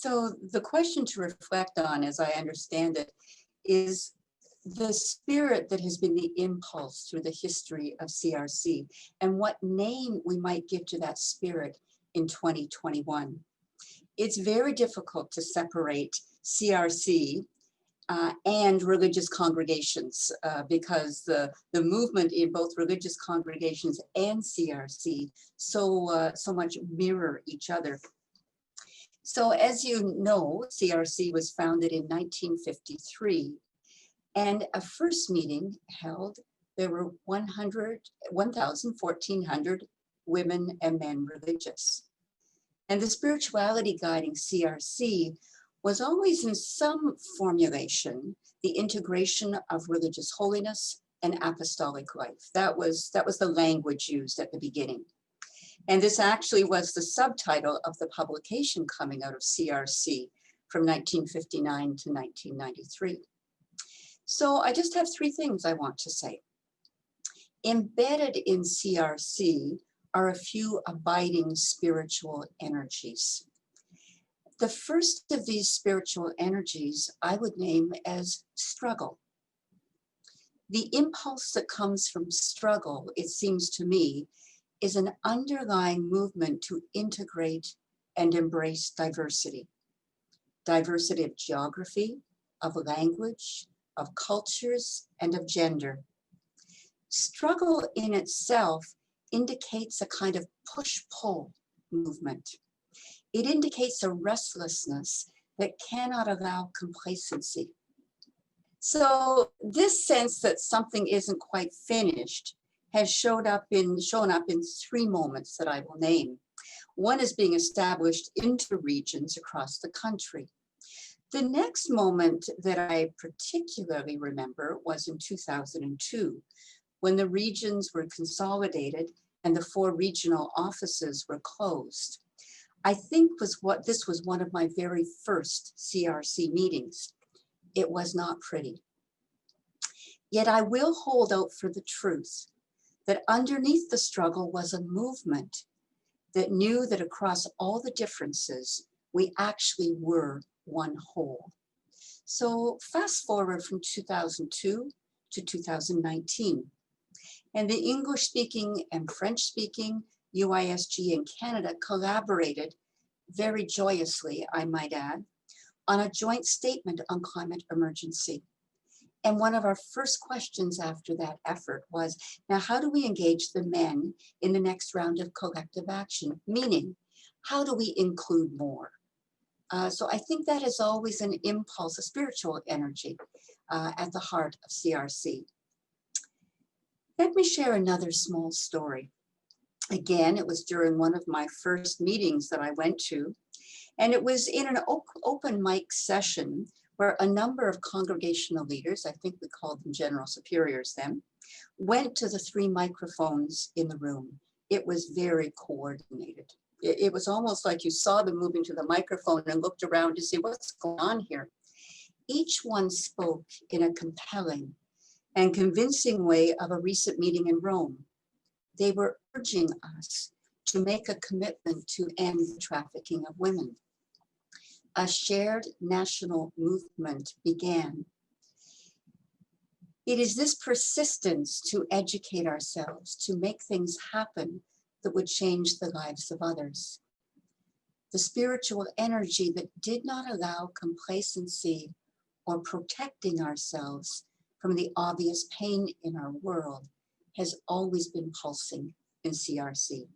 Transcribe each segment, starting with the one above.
So the question to reflect on, as I understand it, is the spirit that has been the impulse through the history of CRC and what name we might give to that spirit in 2021. It's very difficult to separate CRC and religious congregations because the movement in both religious congregations and CRC so much mirror each other. So as you know, CRC was founded in 1953, and a first meeting held, there were 1,400 women and men religious. And the spirituality guiding CRC was always in some formulation, the integration of religious holiness and apostolic life. That was the language used at the beginning. And this actually was the subtitle of the publication coming out of CRC from 1959 to 1993. So I just have three things I want to say. Embedded in CRC are a few abiding spiritual energies. The first of these spiritual energies I would name as struggle. The impulse that comes from struggle, it seems to me, is an underlying movement to integrate and embrace diversity. Diversity of geography, of language, of cultures, and of gender. Struggle in itself indicates a kind of push-pull movement. It indicates a restlessness that cannot allow complacency. So this sense that something isn't quite finished has shown up in three moments that I will name. One is being established into regions across the country. The next moment that I particularly remember was in 2002, when the regions were consolidated and the 4 regional offices were closed. I think this was one of my very first CRC meetings. It was not pretty. Yet I will hold out for the truth that underneath the struggle was a movement that knew that across all the differences, we actually were one whole. So fast forward from 2002 to 2019, and the English-speaking and French-speaking UISG in Canada collaborated very joyously, I might add, on a joint statement on climate emergency. And one of our first questions after that effort was, now how do we engage the men in the next round of collective action? Meaning, how do we include more? So I think that is always an impulse, a spiritual energy at the heart of CRC. Let me share another small story. Again, it was during one of my first meetings that I went to, and it was in an open mic session where a number of congregational leaders, I think we called them general superiors then, went to the 3 microphones in the room. It was very coordinated. It was almost like you saw them moving to the microphone and looked around to see what's going on here. Each one spoke in a compelling and convincing way of a recent meeting in Rome. They were urging us to make a commitment to end the trafficking of women. A shared national movement began. It is this persistence to educate ourselves, to make things happen that would change the lives of others. The spiritual energy that did not allow complacency or protecting ourselves from the obvious pain in our world has always been pulsing in CRC.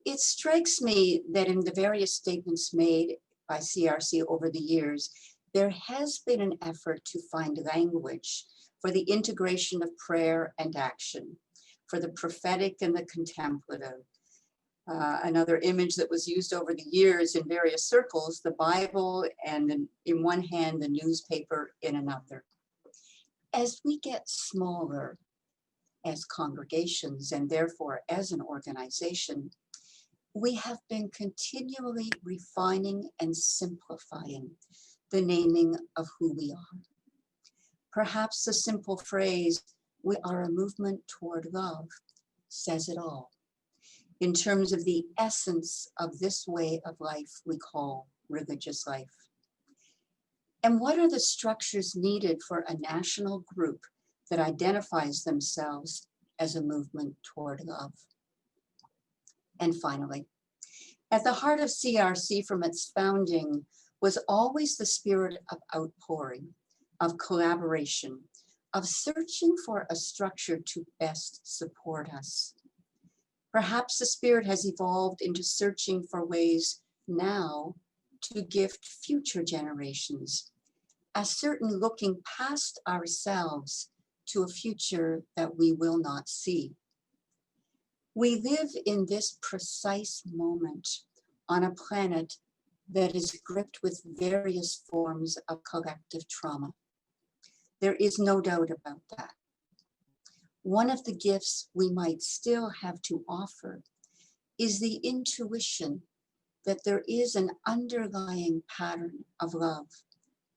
It strikes me that in the various statements made by CRC over the years, there has been an effort to find language for the integration of prayer and action, for the prophetic and the contemplative. Another image that was used over the years in various circles, the Bible, and in one hand, the newspaper in another. As we get smaller as congregations and therefore as an organization, we have been continually refining and simplifying the naming of who we are. Perhaps the simple phrase, "We are a movement toward love," says it all. in terms of the essence of this way of life we call religious life? And what are the structures needed for a national group that identifies themselves as a movement toward love? And finally, at the heart of CRC from its founding was always the spirit of outpouring, of collaboration, of searching for a structure to best support us. Perhaps the spirit has evolved into searching for ways now to gift future generations, as certain looking past ourselves to a future that we will not see. We live in this precise moment on a planet that is gripped with various forms of collective trauma. There is no doubt about that. One of the gifts we might still have to offer is the intuition that there is an underlying pattern of love,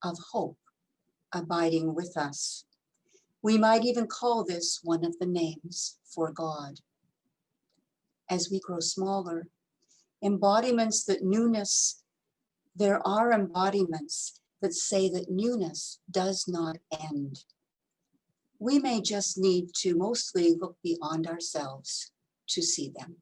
of hope, abiding with us. We might even call this one of the names for God. As we grow smaller, embodiments that newness, there are embodiments that say that newness does not end. We may just need to mostly look beyond ourselves to see them.